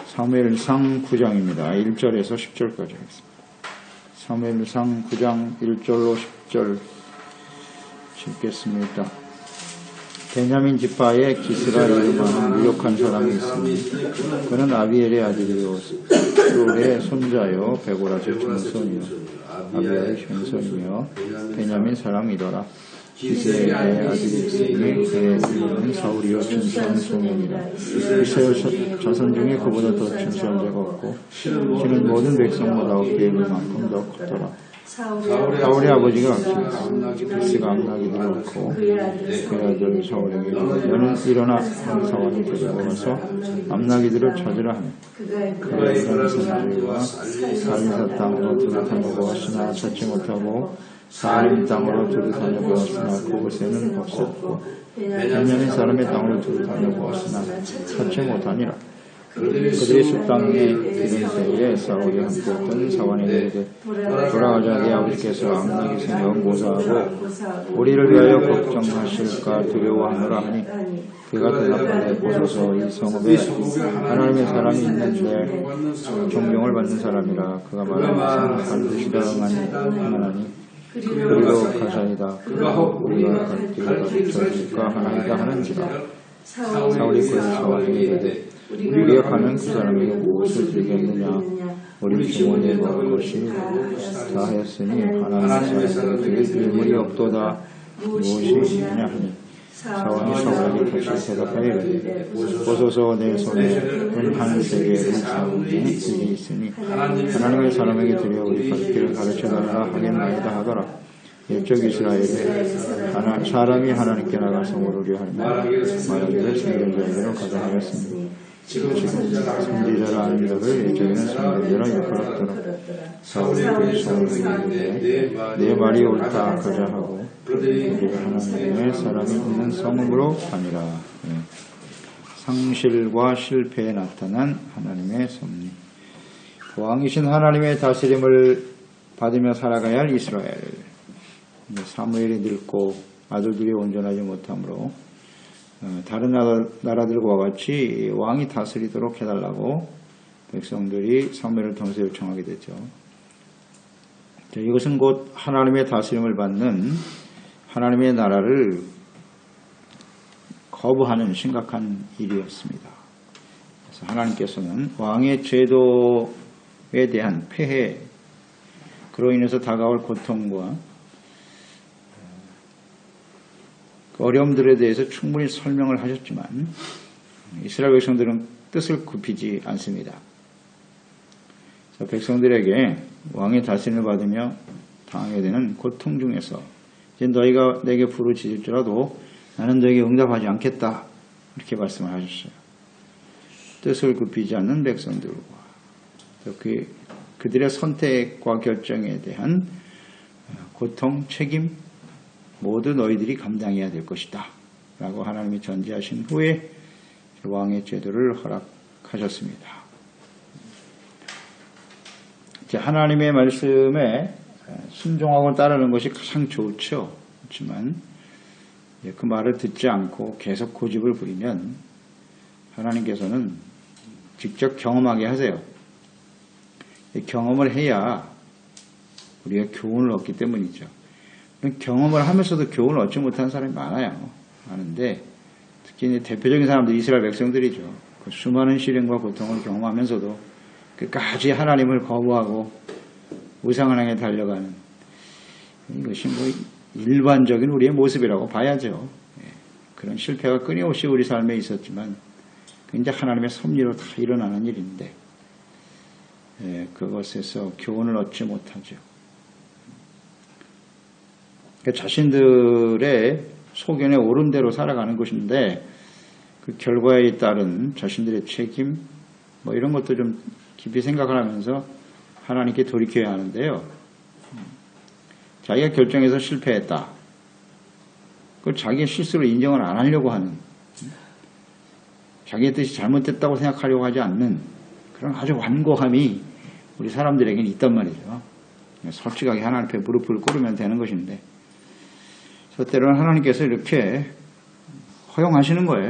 사무엘상 9장입니다. 1절에서 10절까지 하겠습니다. 사무엘상 9장 1절로 10절 읽겠습니다. 베냐민 지파에 기스라 이름하는 유력한 사람이 있으니 그는 아비엘의 아들이요 롤의 손자요 베고라의 증손이요 아비엘의 현손이며 베냐민 사람이더라. 기스의 아들이 있으니 그의 이름은 사울이요 준수한 소년이라. 이스라엘 자손 중에 그보다 더 준수한 자가 없고 그는 모든 백성보다 어깨에 만큼 더 컸더라. 사울의 아버지가 기스가 암나기를 얻고 그의 아들 사울에게 너는 일어나 사원이 데리고 가서 암나기들을 찾으라 하며 그가 이런 선지와 사리사 땅으로 두루 다녀보았으나 찾지 못하고 사림 땅으로 두루 다녀보았으나 그곳에는 없었고 베냐민 사람의 땅으로 두루 다녀보았으나 찾지 못하니라. 그들이 숲 땅에 이른 때에 사울이 함께 있던 사관에게 이르되 돌아가자. 네 아버지께서 암나기 생겨 모사하고 우리를 위하여 걱정하실까 두려워하노라 하니 그가 대답하되 보소서 이 성읍에 하나님의 사람이 있는데 존경을 받는 사람이라. 그가 말하는 것은 반드시 당하니 그리로 가자이다. 우리가 갈 길을 가르쳐줄까 하나이다 하는지라. 사울이 그의 사관에게 이르되 우리가 가는 그 사람에게 무엇을 드리겠느냐. 우리 주머니에 넣을 것이 다 했으니 하나님의 사람에게 드릴 유물이 없도다. 무엇이 있느냐 하니 사왕이 사울에게 다시 대답하여 이르되 보소서 내 손에 한 세계를 사오니 그게 있으니 하나님의 사람에게 드려 우리 갈 길을 가르쳐달라 하겠나이다 하더라. 옛적 이스라엘에 사람이 하나님께 나가서 물으려 하며 말하기를 선견자에게로 가자 하였으니 지금 선지자라 하는 자를 예전에는 선지자라 일컬었더라. 사울이 그 사울에게 내 말이 옳다 가자 하고 그들이 하나님의 사람이 있는 성읍으로 가니라. 상실과 실패에 나타난 하나님의 섭리. 왕이신 하나님의 다스림을 받으며 살아가야 할 이스라엘. 사무엘이 늙고 아들들이 온전하지 못하므로 다른 나라들과 같이 왕이 다스리도록 해달라고 백성들이 사무엘을 통해서 요청하게 됐죠. 이것은 곧 하나님의 다스림을 받는 하나님의 나라를 거부하는 심각한 일이었습니다. 그래서 하나님께서는 왕의 제도에 대한 폐해, 그로 인해서 다가올 고통과 어려움들에 대해서 충분히 설명을 하셨지만 이스라엘 백성들은 뜻을 굽히지 않습니다. 백성들에게 왕의 다스림을 받으며 당하게 되는 고통 중에서 이제 너희가 내게 부르짖을지라도 나는 너에게 응답하지 않겠다 이렇게 말씀을 하셨어요. 뜻을 굽히지 않는 백성들과 그들의 선택과 결정에 대한 고통, 책임 모두 너희들이 감당해야 될 것이다 라고 하나님이 전제하신 후에 왕의 제도를 허락하셨습니다. 이제 하나님의 말씀에 순종하고 따르는 것이 가장 좋죠. 그렇지만 그 말을 듣지 않고 계속 고집을 부리면 하나님께서는 직접 경험하게 하세요. 경험을 해야 우리가 교훈을 얻기 때문이죠. 경험을 하면서도 교훈을 얻지 못하는 사람이 많은데 특히 대표적인 사람들이 이스라엘 백성들이죠. 그 수많은 시련과 고통을 경험하면서도 끝까지 하나님을 거부하고 우상을 향해 달려가는 이것이 일반적인 우리의 모습이라고 봐야죠. 그런 실패가 끊임없이 우리 삶에 있었지만 이제 하나님의 섭리로 다 일어나는 일인데 그것에서 교훈을 얻지 못하죠. 자신들의 소견에 옳은 대로 살아가는 것인데 그 결과에 따른 자신들의 책임 이런 것도 좀 깊이 생각을 하면서 하나님께 돌이켜야 하는데요. 자기가 결정해서 실패했다. 그 자기의 실수를 인정을 안 하려고 하는, 자기의 뜻이 잘못됐다고 생각하려고 하지 않는 그런 아주 완고함이 우리 사람들에게는 있단 말이죠. 솔직하게 하나님 앞에 무릎을 꿇으면 되는 것인데 때로는 하나님께서 이렇게 허용하시는 거예요.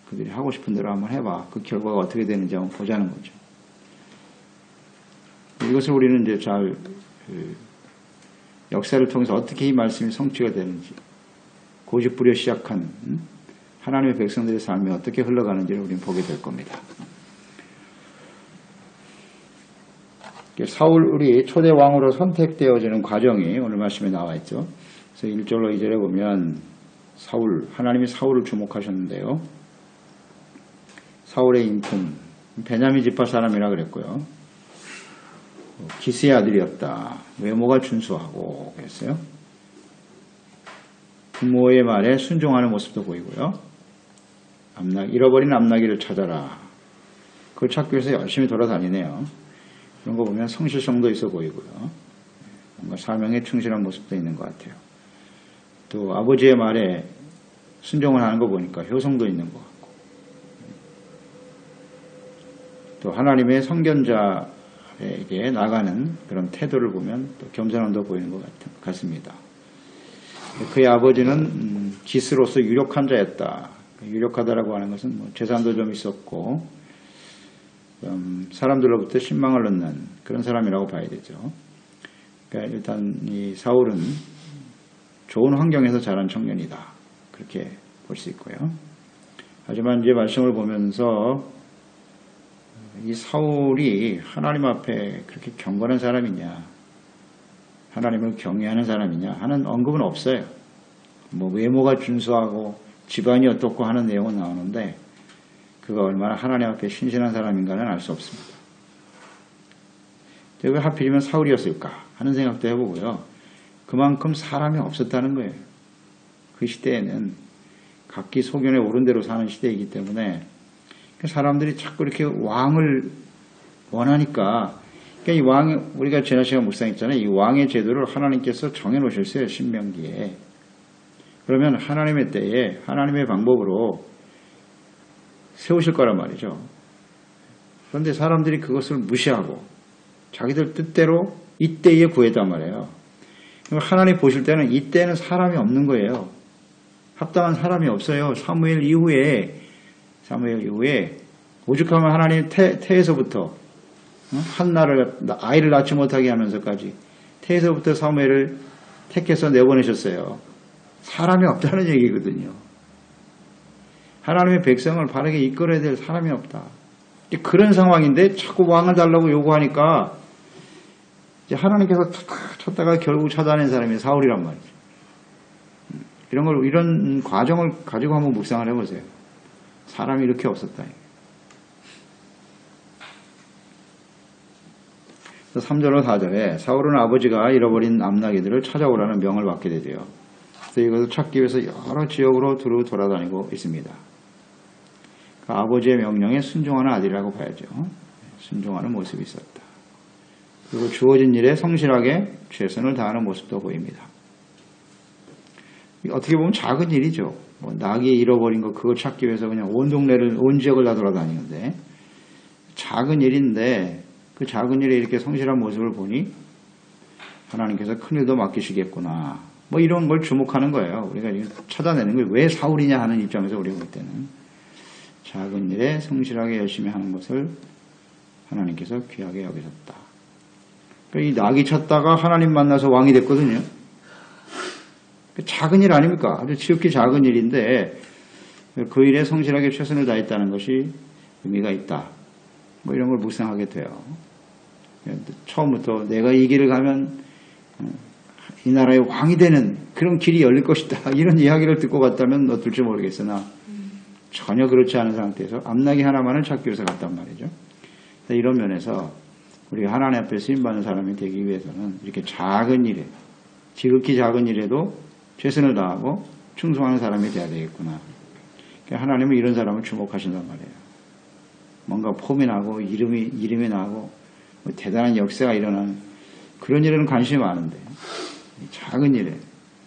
그들이 하고 싶은 대로 한번 해봐. 그 결과가 어떻게 되는지 한번 보자는 거죠. 이것을 우리는 이제 잘 역사를 통해서 어떻게 이 말씀이 성취가 되는지, 고집부려 시작한 하나님의 백성들의 삶이 어떻게 흘러가는지를 우리는 보게 될 겁니다. 사울이 초대 왕으로 선택되어지는 과정이 오늘 말씀에 나와 있죠. 그래서 1절로 2절에 보면 하나님이 사울을 주목하셨는데요. 사울의 인품, 베냐민 지파 사람이라 그랬고요. 기스의 아들이었다. 외모가 준수하고 그랬어요. 부모의 말에 순종하는 모습도 보이고요. 잃어버린 암나귀를 찾아라. 그걸 찾기 위해서 열심히 돌아다니네요. 그런 거 보면 성실성도 있어 보이고요. 뭔가 사명에 충실한 모습도 있는 것 같아요. 또 아버지의 말에 순종을 하는 거 보니까 효성도 있는 것 같고, 또 하나님의 선견자에게 나가는 그런 태도를 보면 또 겸손함도 보이는 것 같습니다. 그의 아버지는 기스로서 유력한 자였다. 유력하다라고 하는 것은 재산도 좀 있었고 사람들로부터 신망을 얻는 그런 사람이라고 봐야 되죠. 그러니까 일단 이 사울은 좋은 환경에서 자란 청년이다. 그렇게 볼 수 있고요. 하지만 이제 말씀을 보면서 이 사울이 하나님 앞에 그렇게 경건한 사람이냐, 하나님을 경외하는 사람이냐 하는 언급은 없어요. 외모가 준수하고 집안이 어떻고 하는 내용은 나오는데 그가 얼마나 하나님 앞에 신실한 사람인가는 알 수 없습니다. 왜 하필이면 사울이었을까 하는 생각도 해보고요. 그만큼 사람이 없었다는 거예요. 그 시대에는 각기 소견에 오른 대로 사는 시대이기 때문에 사람들이 자꾸 이렇게 왕을 원하니까 이 우리가 지난 시간 묵상했잖아요. 이 왕의 제도를 하나님께서 정해놓으셨어요. 신명기에. 그러면 하나님의 때에 하나님의 방법으로 세우실 거란 말이죠. 그런데 사람들이 그것을 무시하고 자기들 뜻대로 이때에 구했단 말이에요. 하나님 보실 때는 이때는 사람이 없는 거예요. 합당한 사람이 없어요. 사무엘 이후에 오죽하면 하나님 태에서부터 한나를 아이를 낳지 못하게 하면서까지 태에서부터 사무엘을 택해서 내보내셨어요. 사람이 없다는 얘기거든요. 하나님의 백성을 바르게 이끌어야 될 사람이 없다. 그런 상황인데 자꾸 왕을 달라고 요구하니까 이제 하나님께서 찾다가 결국 찾아낸 사람이 사울이란 말이죠. 이런 과정을 가지고 한번 묵상을 해보세요. 사람이 이렇게 없었다. 3절로 4절에 사울은 아버지가 잃어버린 암나귀들을 찾아오라는 명을 받게 되죠. 그래서 이것을 찾기 위해서 여러 지역으로 두루 돌아다니고 있습니다. 그 아버지의 명령에 순종하는 아들이라고 봐야죠. 순종하는 모습이 있었다. 그리고 주어진 일에 성실하게 최선을 다하는 모습도 보입니다. 어떻게 보면 작은 일이죠. 나귀 잃어버린 거 그거 찾기 위해서 그냥 온 지역을 다 돌아다니는데 작은 일인데 그 작은 일에 이렇게 성실한 모습을 보니 하나님께서 큰 일도 맡기시겠구나. 이런 걸 주목하는 거예요. 우리가 찾아내는 걸 왜 사울이냐 하는 입장에서 우리가 볼 때는 작은 일에 성실하게 열심히 하는 것을 하나님께서 귀하게 여기셨다. 이 나귀 찾다가 하나님 만나서 왕이 됐거든요. 작은 일 아닙니까? 아주 지극히 작은 일인데 그 일에 성실하게 최선을 다했다는 것이 의미가 있다. 이런 걸 묵상하게 돼요. 처음부터 내가 이 길을 가면 이 나라의 왕이 되는 그런 길이 열릴 것이다. 이런 이야기를 듣고 갔다면 어떨지 모르겠으나 전혀 그렇지 않은 상태에서 암나귀 하나만을 찾기 위해서 갔단 말이죠. 이런 면에서 우리가 하나님 앞에 쓰임받는 사람이 되기 위해서는 이렇게 작은 일에, 지극히 작은 일에도 최선을 다하고 충성하는 사람이 돼야 되겠구나. 하나님은 이런 사람을 주목하신단 말이에요. 뭔가 폼이 나고 이름이 나고 대단한 역사가 일어나는 그런 일에는 관심이 많은데 작은 일에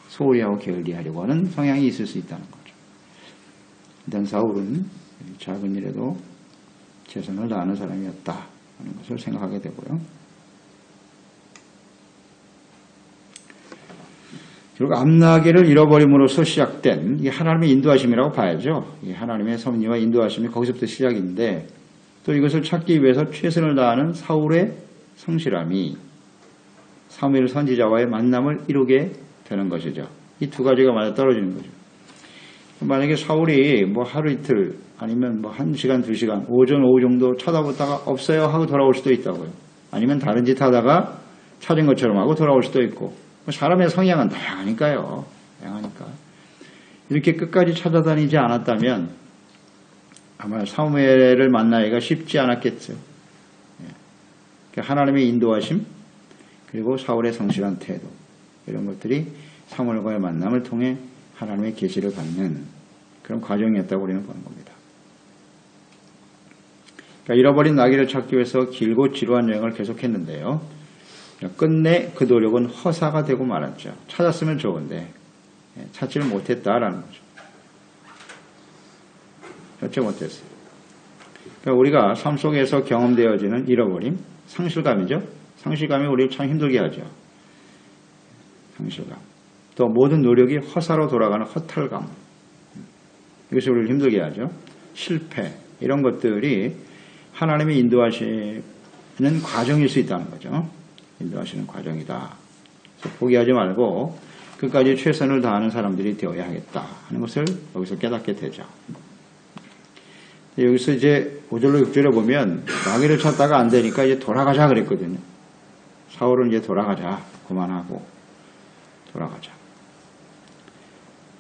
소홀히 하고 게을리하려고 하는 성향이 있을 수 있다는 거죠. 일단 사울은 작은 일에도 최선을 다하는 사람이었다 하는 것을 생각하게 되고요. 그리고 암나기를 잃어버림으로써 시작된 이 하나님의 인도하심이라고 봐야죠. 이 하나님의 섭리와 인도하심이 거기서부터 시작인데 또 이것을 찾기 위해서 최선을 다하는 사울의 성실함이 사무엘 선지자와의 만남을 이루게 되는 것이죠. 이 두 가지가 맞아 떨어지는 거죠. 만약에 사울이 뭐 하루 이틀 아니면 뭐 1시간, 2시간, 오전, 오후 정도 찾아보다가 없어요 하고 돌아올 수도 있다고요. 아니면 다른 짓 하다가 찾은 것처럼 하고 돌아올 수도 있고 사람의 성향은 다양하니까요. 다양하니까. 이렇게 끝까지 찾아다니지 않았다면 아마 사무엘을 만나기가 쉽지 않았겠죠. 하나님의 인도하심 그리고 사울의 성실한 태도 이런 것들이 사무엘과의 만남을 통해 하나님의 계시를 받는 그런 과정이었다고 우리는 보는 겁니다. 그러니까 잃어버린 나귀를 찾기 위해서 길고 지루한 여행을 계속했는데요. 끝내 그 노력은 허사가 되고 말았죠. 찾았으면 좋은데 찾지를 못했다라는 거죠. 찾지 못했어요. 그러니까 우리가 삶 속에서 경험되어지는 잃어버림, 상실감이죠. 상실감이 우리를 참 힘들게 하죠. 상실감. 또 모든 노력이 허사로 돌아가는 허탈감. 이것이 우리를 힘들게 하죠. 실패. 이런 것들이 하나님이 인도하시는 과정일 수 있다는 거죠. 인도하시는 과정이다. 그래서 포기하지 말고 끝까지 최선을 다하는 사람들이 되어야 하겠다 하는 것을 여기서 깨닫게 되죠. 여기서 이제 5절로 6절에 보면 나귀를 찾다가 안 되니까 이제 돌아가자 그랬거든요. 사울은 이제 돌아가자. 그만하고 돌아가자.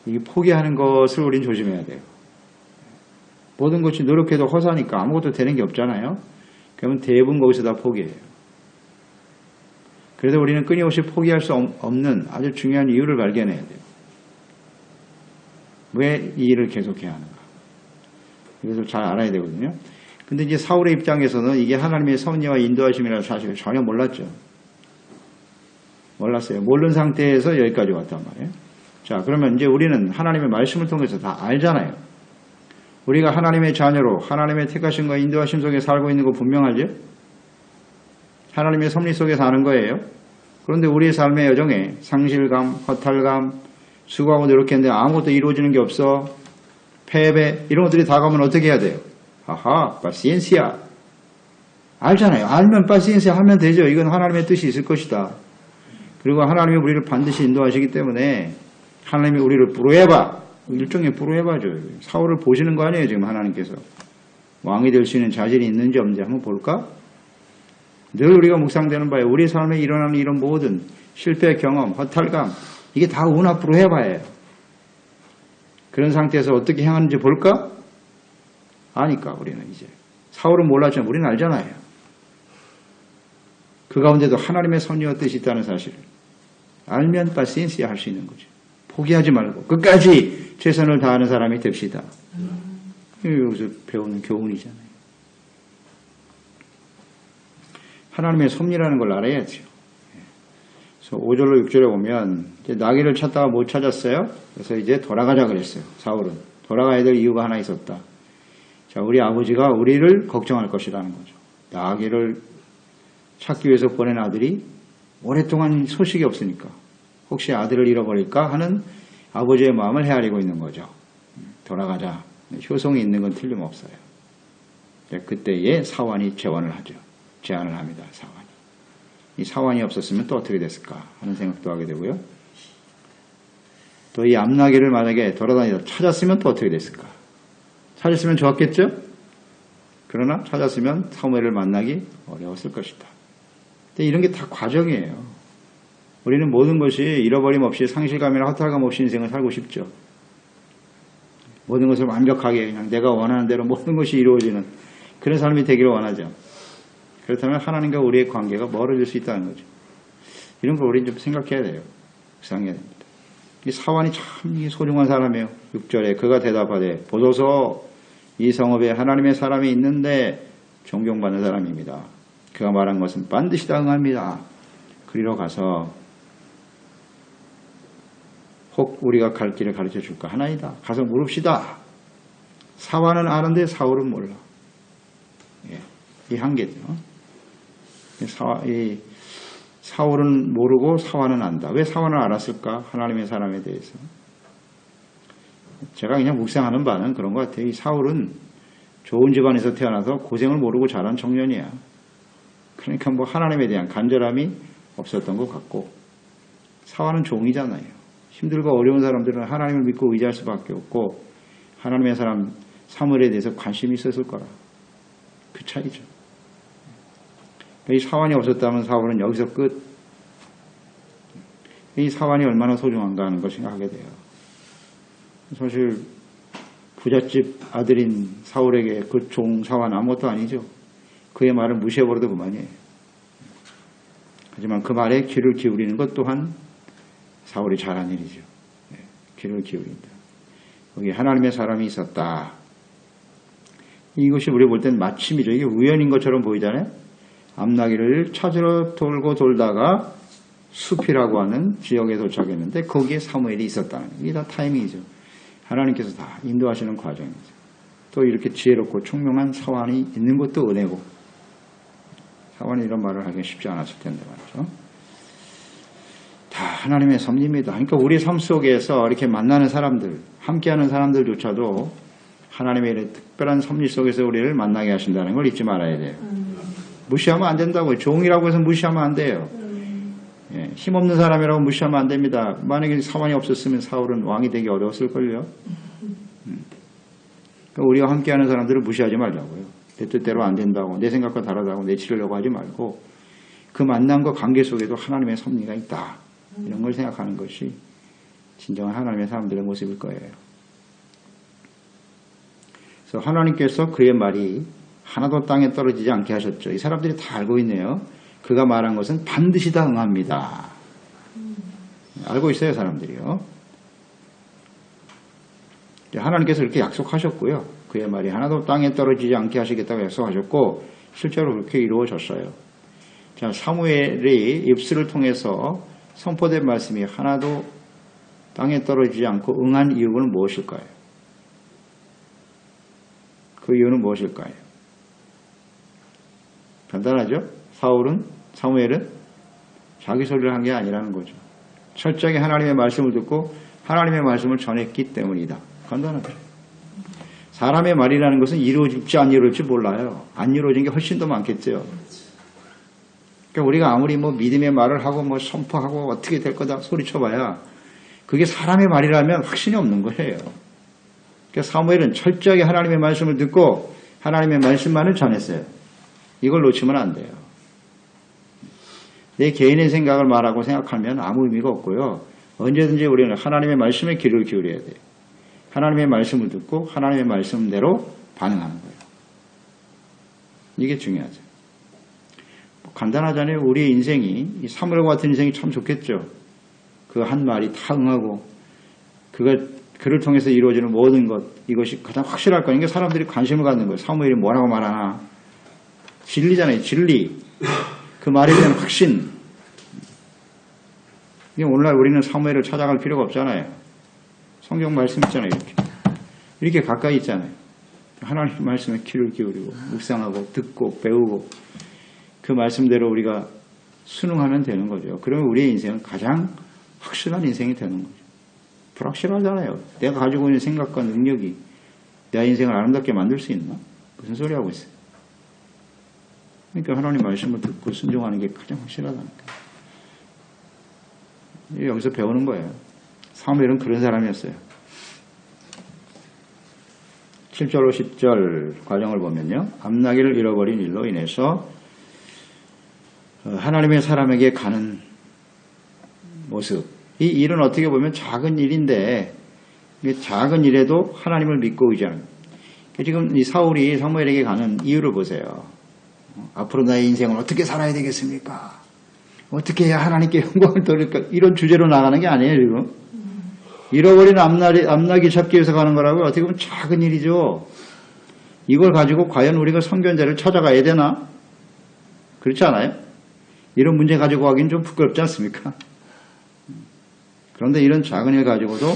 이게 포기하는 것을 우린 조심해야 돼요. 모든 것이 노력해도 허사니까 아무것도 되는 게 없잖아요. 그러면 대부분 거기서 다 포기해요. 그래서 우리는 끊임없이 포기할 수 없는 아주 중요한 이유를 발견해야 돼요. 왜 이 일을 계속해야 하는가. 이것을 잘 알아야 되거든요. 근데 이제 사울의 입장에서는 이게 하나님의 섭리와 인도하심이라는 사실을 전혀 몰랐죠. 몰랐어요. 모르는 상태에서 여기까지 왔단 말이에요. 자, 그러면 이제 우리는 하나님의 말씀을 통해서 다 알잖아요. 우리가 하나님의 자녀로 하나님의 택하심과 인도하심 속에 살고 있는 거 분명하죠? 하나님의 섭리 속에 사는 거예요. 그런데 우리의 삶의 여정에 상실감, 허탈감, 수고하고 노력했는데 아무것도 이루어지는 게 없어. 패배, 이런 것들이 다가오면 어떻게 해야 돼요? 하하, 파시엔시아. 알잖아요. 알면 파시엔시아 하면 되죠. 이건 하나님의 뜻이 있을 것이다. 그리고 하나님이 우리를 반드시 인도하시기 때문에 하나님이 우리를 부르해봐. 일종의 부르해봐죠. 사울을 보시는 거 아니에요. 지금 하나님께서. 왕이 될 수 있는 자질이 있는지 없는지 한번 볼까? 늘 우리가 묵상되는 바에 우리 삶에 일어나는 이런 모든 실패 경험, 허탈감 이게 다 운 앞으로 해봐예요. 그런 상태에서 어떻게 행하는지 볼까? 아니까 우리는 이제. 사울은 몰랐지만 우리는 알잖아요. 그 가운데도 하나님의 섭리와 뜻이 있다는 사실을 알면 파시엔시아 할 수 있는 거죠. 포기하지 말고 끝까지 최선을 다하는 사람이 됩시다. 여기서 배우는 교훈이잖아요. 하나님의 섭리라는 걸 알아야죠. 그래서 5절로 6절에 보면 이제 나귀를 찾다가 못 찾았어요. 그래서 이제 돌아가자 그랬어요. 사울은. 돌아가야 될 이유가 하나 있었다. 자, 우리 아버지가 우리를 걱정할 것이라는 거죠. 나귀를 찾기 위해서 보낸 아들이 오랫동안 소식이 없으니까 혹시 아들을 잃어버릴까 하는 아버지의 마음을 헤아리고 있는 거죠. 돌아가자. 효성이 있는 건 틀림없어요. 그때에 사환이 제안을 하죠. 제안을 합니다. 사환이. 이 사환이 없었으면 또 어떻게 됐을까 하는 생각도 하게 되고요. 또 이 암나귀를 만약에 돌아다니다 찾았으면 또 어떻게 됐을까. 찾았으면 좋았겠죠? 그러나 찾았으면 사무엘을 만나기 어려웠을 것이다. 근데 이런 게 다 과정이에요. 우리는 모든 것이 잃어버림 없이 상실감이나 허탈감 없이 인생을 살고 싶죠. 모든 것을 완벽하게 그냥 내가 원하는 대로 모든 것이 이루어지는 그런 삶이 되기를 원하죠. 그렇다면 하나님과 우리의 관계가 멀어질 수 있다는 거죠. 이런 걸 우리는 좀 생각해야 돼요. 생각해야 됩니다. 이 사환이 참 소중한 사람이에요. 6절에 그가 대답하되 보소서 이 성읍에 하나님의 사람이 있는데 존경받는 사람입니다. 그가 말한 것은 반드시 다 응합니다. 그리로 가서 혹 우리가 갈 길을 가르쳐 줄까 하나이다. 가서 물읍시다. 사환은 아는데 사울은 몰라. 이 한계죠. 이 사울은 모르고 사환은 안다. 왜 사환을 알았을까? 하나님의 사람에 대해서. 제가 그냥 묵상하는 바는 그런 것 같아요. 이 사울은 좋은 집안에서 태어나서 고생을 모르고 자란 청년이야. 그러니까 뭐 하나님에 대한 간절함이 없었던 것 같고, 사환은 종이잖아요. 힘들고 어려운 사람들은 하나님을 믿고 의지할 수밖에 없고 하나님의 사람 사무엘에 대해서 관심이 있었을 거라. 그 차이죠. 이 사환이 없었다면 사울은 여기서 끝. 이 사환이 얼마나 소중한가 하는 걸 생각하게 돼요. 사실 부잣집 아들인 사울에게 그 종 사환 아무것도 아니죠. 그의 말을 무시해버려도 그만이에요. 하지만 그 말에 귀를 기울이는 것 또한 사울이 잘한 일이죠. 귀를 기울인다. 거기 하나님의 사람이 있었다. 이것이 우리 볼 땐 마침이죠. 이게 우연인 것처럼 보이잖아요. 암나기를 찾으러 돌고 돌다가 숲이라고 하는 지역에 도착했는데 거기에 사무엘이 있었다는 이게 다 타이밍이죠. 하나님께서 다 인도하시는 과정이죠. 또 이렇게 지혜롭고 총명한 사환이 있는 것도 은혜고, 사환이 이런 말을 하기 쉽지 않았을 텐데 말이죠. 다 하나님의 섭리입니다. 그러니까 우리 삶 속에서 이렇게 만나는 사람들, 함께하는 사람들조차도 하나님의 특별한 섭리 속에서 우리를 만나게 하신다는 걸 잊지 말아야 돼요. 무시하면 안 된다고요. 종이라고 해서 무시하면 안 돼요. 예, 힘없는 사람이라고 무시하면 안 됩니다. 만약에 사환이 없었으면 사울은 왕이 되기 어려웠을걸요. 그러니까 우리와 함께하는 사람들을 무시하지 말자고요. 내 뜻대로 안 된다고, 내 생각과 다르다고 내치려고 하지 말고 그 만남과 관계 속에도 하나님의 섭리가 있다. 이런 걸 생각하는 것이 진정한 하나님의 사람들의 모습일 거예요. 그래서 하나님께서 그의 말이 하나도 땅에 떨어지지 않게 하셨죠. 이 사람들이 다 알고 있네요. 그가 말한 것은 반드시 다 응합니다. 알고 있어요, 사람들이요. 하나님께서 이렇게 약속하셨고요. 그의 말이 하나도 땅에 떨어지지 않게 하시겠다고 약속하셨고 실제로 그렇게 이루어졌어요. 자, 사무엘의 입술을 통해서 선포된 말씀이 하나도 땅에 떨어지지 않고 응한 이유는 무엇일까요? 그 이유는 무엇일까요? 간단하죠? 사무엘은 자기 소리를 한 게 아니라는 거죠. 철저하게 하나님의 말씀을 듣고 하나님의 말씀을 전했기 때문이다. 간단하죠. 사람의 말이라는 것은 이루어질지 안 이루어질지 몰라요. 안 이루어진 게 훨씬 더 많겠죠. 그러니까 우리가 아무리 뭐 믿음의 말을 하고 뭐 선포하고 어떻게 될 거다 소리쳐봐야 그게 사람의 말이라면 확신이 없는 거예요. 그러니까 사무엘은 철저하게 하나님의 말씀을 듣고 하나님의 말씀만을 전했어요. 이걸 놓치면 안 돼요. 내 개인의 생각을 말하고 생각하면 아무 의미가 없고요. 언제든지 우리는 하나님의 말씀에 귀를 기울여야 돼요. 하나님의 말씀을 듣고 하나님의 말씀대로 반응하는 거예요. 이게 중요하죠. 간단하잖아요. 우리의 인생이 사무엘과 같은 인생이 참 좋겠죠. 그 한 말이 다 응하고 그를 통해서 이루어지는 모든 것, 이것이 가장 확실할 거니까 사람들이 관심을 갖는 거예요. 사무엘이 뭐라고 말하나. 진리잖아요. 진리. 그 말에 대한 확신. 오늘날 우리는 사무엘을 찾아갈 필요가 없잖아요. 성경 말씀 있잖아요. 이렇게 가까이 있잖아요. 하나님 말씀에 귀를 기울이고 묵상하고 듣고 배우고 그 말씀대로 우리가 순응하면 되는 거죠. 그러면 우리의 인생은 가장 확실한 인생이 되는 거죠. 불확실하잖아요. 내가 가지고 있는 생각과 능력이 내 인생을 아름답게 만들 수 있나? 무슨 소리 하고 있어요. 그러니까 하나님 말씀을 듣고 순종하는 게 가장 확실하다니까. 여기서 배우는 거예요. 사무엘은 그런 사람이었어요. 7절 10절 과정을 보면요. 암나기를 잃어버린 일로 인해서 하나님의 사람에게 가는 모습. 이 일은 어떻게 보면 작은 일인데 작은 일에도 하나님을 믿고 의지하는. 지금 이 사울이 사무엘에게 가는 이유를 보세요. 앞으로 나의 인생을 어떻게 살아야 되겠습니까? 어떻게 해야 하나님께 영광을 돌릴까? 이런 주제로 나가는 게 아니에요, 지금. 잃어버린 암나기 잡기 위해서 가는 거라고요. 어떻게 보면 작은 일이죠. 이걸 가지고 과연 우리가 선견자를 찾아가야 되나? 그렇지 않아요? 이런 문제 가지고 가기는 좀 부끄럽지 않습니까? 그런데 이런 작은 일 가지고도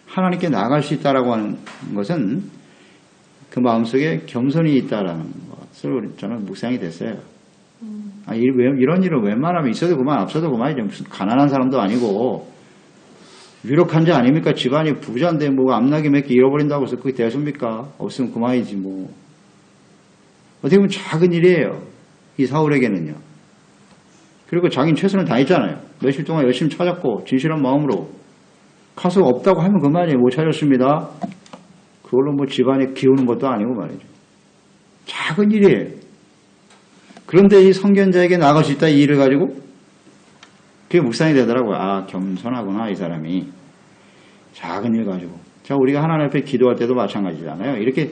하나님께 나아갈 수 있다라고 하는 것은 그 마음속에 겸손이 있다라는 것을 저는 묵상이 됐어요. 이런 일은 웬만하면 있어도 그만 없어도 그만이죠. 무슨 가난한 사람도 아니고 유력한 자 아닙니까? 집안이 부자인데 뭐 암나기 몇 개 잃어버린다고 해서 그게 대수입니까? 없으면 그만이지 뭐. 어떻게 보면 작은 일이에요. 이 사울에게는요. 그리고 자기는 최선을 다했잖아요. 며칠 동안 열심히 찾았고 진실한 마음으로 가서 없다고 하면 그만이에요. 못 찾았습니다. 그걸로 뭐 집안에 기우는 것도 아니고 말이죠. 작은 일이에요. 그런데 이 선견자에게 나갈 수 있다 이 일을 가지고 그게 묵상이 되더라고요. 아, 겸손하구나 이 사람이. 작은 일 가지고. 자, 우리가 하나님 앞에 기도할 때도 마찬가지잖아요. 이렇게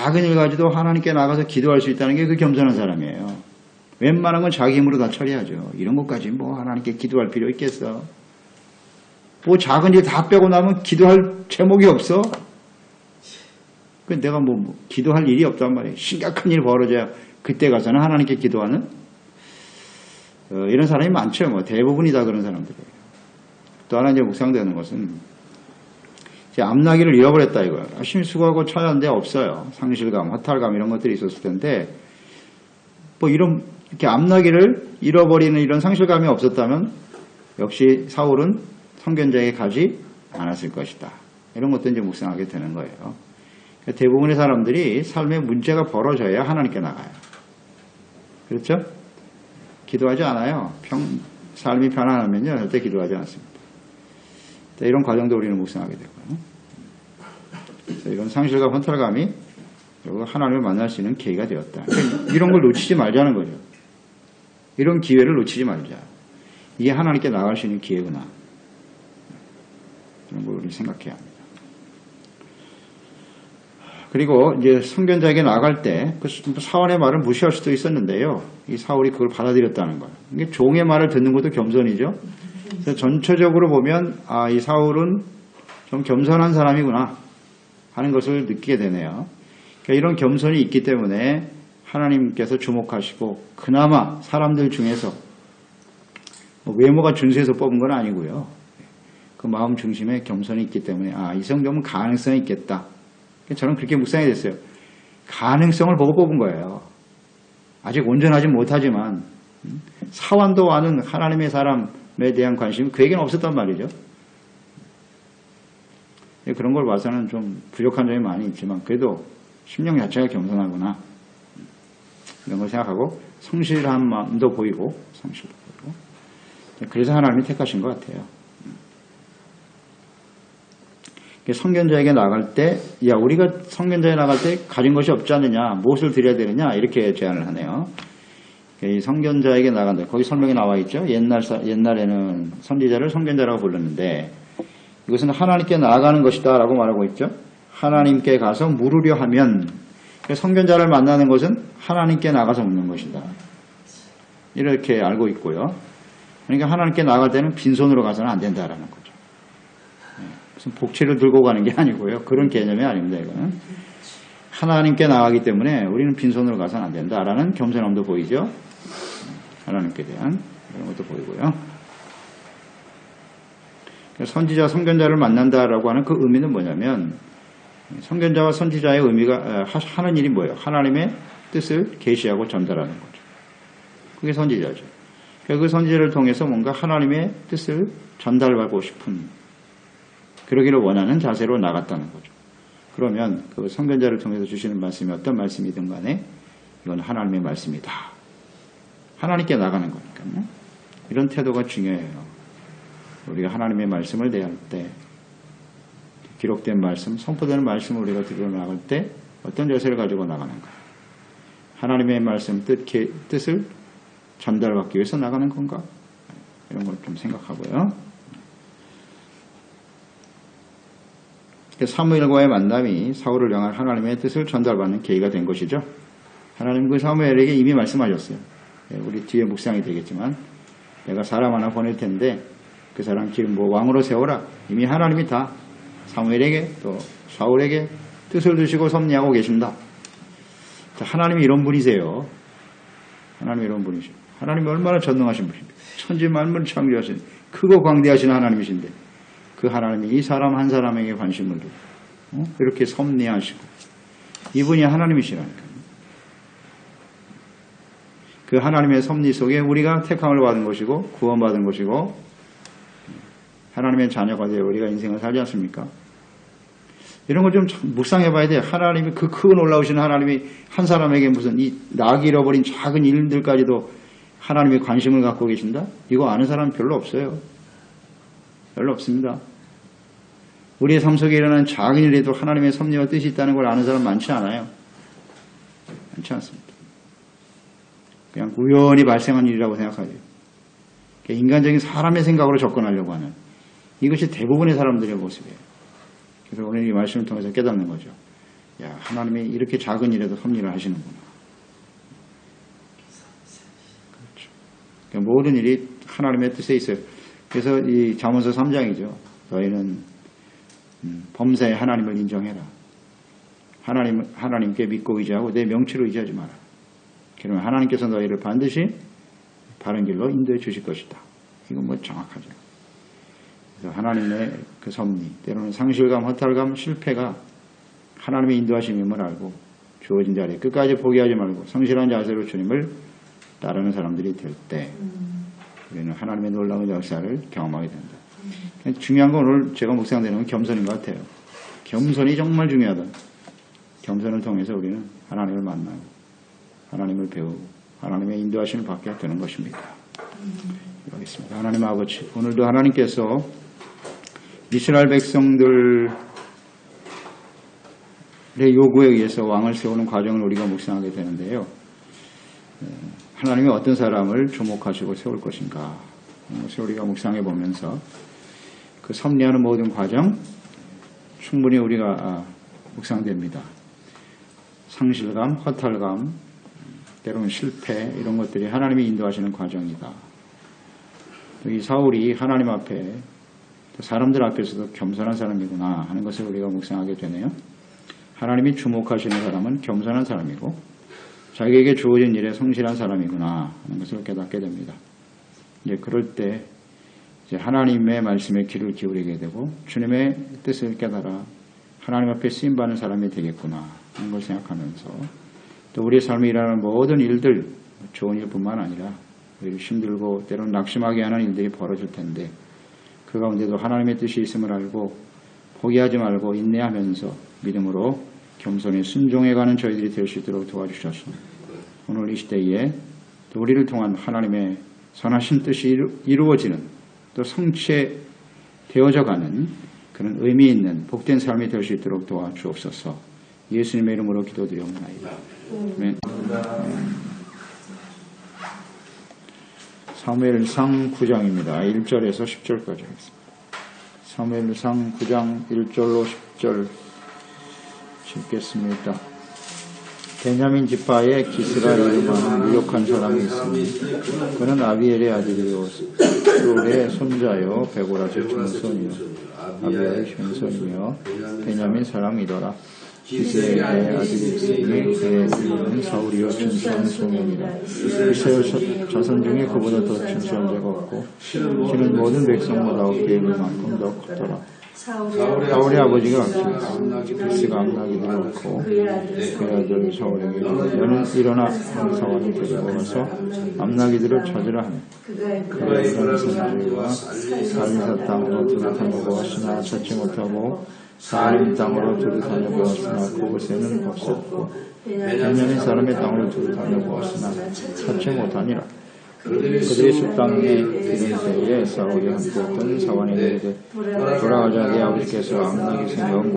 작은 일 가지고 하나님께 나가서 기도할 수 있다는 게 그 겸손한 사람이에요. 웬만한 건 자기 힘으로 다 처리하죠. 이런 것까지 뭐 하나님께 기도할 필요 있겠어? 뭐 작은 일 다 빼고 나면 기도할 제목이 없어? 내가 뭐 기도할 일이 없단 말이에요. 심각한 일 벌어져야 그때 가서는 하나님께 기도하는 이런 사람이 많죠. 뭐 대부분이 다 그런 사람들이에요. 또 하나 이제 묵상되는 것은 이제 앞나기를 잃어버렸다 이거예요. 열심히 수고하고 찾았는데 없어요. 상실감, 허탈감 이런 것들이 있었을 텐데 뭐 이렇게 앞나기를 잃어버리는 이런 상실감이 없었다면 역시 사울은 선견자에게 가지 않았을 것이다. 이런 것도 이제 묵상하게 되는 거예요. 대부분의 사람들이 삶에 문제가 벌어져야 하나님께 나가요. 그렇죠? 기도하지 않아요. 삶이 편안하면요. 절대 기도하지 않습니다. 이런 과정도 우리는 묵상하게 되고요. 이런 상실과 헌탈감이 하나님을 만날 수 있는 계기가 되었다. 이런 걸 놓치지 말자는 거죠. 이런 기회를 놓치지 말자. 이게 하나님께 나갈 수 있는 기회구나. 그런 걸 우리 생각해야 합니다. 그리고 이제 선견자에게 나갈 때 그 사원의 말을 무시할 수도 있었는데요. 이 사울이 그걸 받아들였다는 거예요. 이게 종의 말을 듣는 것도 겸손이죠. 그래서 전체적으로 보면 아, 이 사울은 좀 겸손한 사람이구나 하는 것을 느끼게 되네요. 그러니까 이런 겸손이 있기 때문에 하나님께서 주목하시고 그나마 사람들 중에서 외모가 준수해서 뽑은 건 아니고요. 그 마음 중심에 겸손이 있기 때문에 아, 이 정도면 가능성이 있겠다. 저는 그렇게 묵상이 됐어요. 가능성을 보고 뽑은 거예요. 아직 온전하지 못하지만 사완도 아는 하나님의 사람에 대한 관심이 그에게는 없었단 말이죠. 그런 걸 봐서는 좀 부족한 점이 많이 있지만 그래도 심령 자체가 겸손하구나 이런 걸 생각하고 성실한 마음도 보이고 성실도 보이고 그래서 하나님이 택하신 것 같아요. 선견자에게 나갈 때, 야, 우리가 선견자에 나갈 때 가진 것이 없지 않느냐, 무엇을 드려야 되느냐, 이렇게 제안을 하네요. 이 선견자에게 나간다. 거기 설명이 나와 있죠. 옛날에는 선지자를 선견자라고 불렀는데, 이것은 하나님께 나아가는 것이다 라고 말하고 있죠. 하나님께 가서 물으려 하면, 선견자를 만나는 것은 하나님께 나가서 묻는 것이다. 이렇게 알고 있고요. 그러니까 하나님께 나갈 때는 빈손으로 가서는 안 된다라는 거죠. 무슨 복채를 들고 가는 게 아니고요. 그런 개념이 아닙니다. 이거는 하나님께 나가기 때문에 우리는 빈손으로 가서는 안 된다라는 겸손함도 보이죠. 하나님께 대한 이런 것도 보이고요. 선지자, 선견자를 만난다라고 하는 그 의미는 뭐냐면 선견자와 선지자의 의미가 하는 일이 뭐예요? 하나님의 뜻을 계시하고 전달하는 거죠. 그게 선지자죠. 그 선지자를 통해서 뭔가 하나님의 뜻을 전달하고 싶은 그러기를 원하는 자세로 나갔다는 거죠. 그러면 그 선견자를 통해서 주시는 말씀이 어떤 말씀이든 간에 이건 하나님의 말씀이다. 하나님께 나가는 거니까요. 이런 태도가 중요해요. 우리가 하나님의 말씀을 대할 때 기록된 말씀, 선포되는 말씀을 우리가 들어 나갈 때 어떤 자세를 가지고 나가는가. 하나님의 말씀 뜻을 전달받기 위해서 나가는 건가. 이런 걸 좀 생각하고요. 사무엘과의 만남이 사울을 향한 하나님의 뜻을 전달받는 계기가 된 것이죠. 하나님 그 사무엘에게 이미 말씀하셨어요. 우리 뒤에 묵상이 되겠지만 내가 사람 하나 보낼 텐데 그 사람 지금 뭐 왕으로 세워라. 이미 하나님이 다 사무엘에게 또 사울에게 뜻을 주시고 섭리하고 계십니다. 하나님이 이런 분이세요. 하나님이 이런 분이죠. 하나님이 얼마나 전능하신 분입니까? 천지 만물을 창조하신 크고 광대하신 하나님이신데 그 하나님이 이 사람 한 사람에게 관심을 두고 이렇게 섭리하시고 이분이 하나님이시라니까요. 그 하나님의 섭리 속에 우리가 택함을 받은 것이고 구원받은 것이고 하나님의 자녀가 되어 우리가 인생을 살지 않습니까? 이런 걸 좀 묵상해 봐야 돼요. 하나님이 그 큰 놀라우신 하나님이 한 사람에게 무슨 이 낙이 잃어버린 작은 일들까지도 하나님의 관심을 갖고 계신다? 이거 아는 사람 별로 없어요. 별로 없습니다. 우리의 삶 속에 일어나는 작은 일에도 하나님의 섭리와 뜻이 있다는 걸 아는 사람 많지 않아요. 많지 않습니다. 그냥 우연히 발생한 일이라고 생각하죠. 인간적인 사람의 생각으로 접근하려고 하는 이것이 대부분의 사람들의 모습이에요. 그래서 오늘 이 말씀을 통해서 깨닫는 거죠. 야, 하나님이 이렇게 작은 일에도 섭리를 하시는구나. 그렇죠. 그러니까 모든 일이 하나님의 뜻에 있어요. 그래서 이 잠언서 3장이죠. 너희는 범사에 하나님을 인정해라. 하나님께 믿고 의지하고 내 명치로 의지하지 마라. 그러면 하나님께서 너희를 반드시 바른 길로 인도해 주실 것이다. 이건 뭐 정확하죠. 그래서 하나님의 그 섭리, 때로는 상실감, 허탈감, 실패가 하나님의 인도하심임을 알고 주어진 자리에 끝까지 포기하지 말고 성실한 자세로 주님을 따르는 사람들이 될 때 우리는 하나님의 놀라운 역사를 경험하게 된다. 중요한 건 오늘 제가 묵상되는 건 겸손인 것 같아요. 겸손이 정말 중요하다. 겸손을 통해서 우리는 하나님을 만나고 하나님을 배우고 하나님의 인도하심을 받게 되는 것입니다. 기도하겠습니다. 하나님 아버지, 오늘도 하나님께서 이스라엘 백성들의 요구에 의해서 왕을 세우는 과정을 우리가 묵상하게 되는데요. 하나님이 어떤 사람을 주목하시고 세울 것인가, 그것을 우리가 묵상해 보면서 그 섭리하는 모든 과정 충분히 우리가 묵상됩니다. 상실감, 허탈감, 때로는 실패, 이런 것들이 하나님이 인도하시는 과정이다. 이 사울이 하나님 앞에 사람들 앞에서도 겸손한 사람이구나 하는 것을 우리가 묵상하게 되네요. 하나님이 주목하시는 사람은 겸손한 사람이고 자기에게 주어진 일에 성실한 사람이구나 하는 것을 깨닫게 됩니다. 이제 그럴 때 이제 하나님의 말씀에 귀를 기울이게 되고 주님의 뜻을 깨달아 하나님 앞에 쓰임받는 사람이 되겠구나 하는 걸 생각하면서 또 우리의 삶에 일어나는 모든 일들, 좋은 일뿐만 아니라 힘들고 때로는 낙심하게 하는 일들이 벌어질 텐데 그 가운데도 하나님의 뜻이 있음을 알고 포기하지 말고 인내하면서 믿음으로 겸손히 순종해가는 저희들이 될 수 있도록 도와주셔서 오늘 이 시대에 또 우리를 통한 하나님의 선하신 뜻이 이루어지는 또 성취되어져가는 그런 의미 있는 복된 삶이 될 수 있도록 도와주옵소서. 예수님의 이름으로 기도드리옵나이다. 아멘. 사무엘상 9장입니다. 1절에서 10절까지 하겠습니다. 사무엘상 9장 1절로 10절 읽겠습니다. 베냐민 지파에 기스라 이름하는 유력한 사람이 있으니 그는 아비엘의 아들이요 롤의 손자요 베고라 제춤의 손이요 아비엘의 왼손이며 베냐민 사람이더라. 기스의 아들이 있으니 그의 이름은 사울이요 준수한 소년이라. 이스라엘 자손 중에 그보다 더 준수한 자가 없고 그는 모든 백성보다 어깨에 만큼 더 컸더라. 사울의 아버지가 악했으니 기스가 암나기들을 얻고 그의 아들 사울에게 너는 일어나 사원이 데리고 와서 암나기들을 찾으라 하며 그가 이런 선지와 살림사 땅으로 두루 다녀보았으나 찾지 못하고 사림 땅으로 두루 다녀보았으나 그곳에는 없었고 베냐민 사람의 땅으로 두루 다녀보았으나 찾지 못하니라. 그들의 숲 땅에 기른 새에 사울이 함께했던 사원에게 이르되 돌아가자. 네 아버지께서 암나기 생겨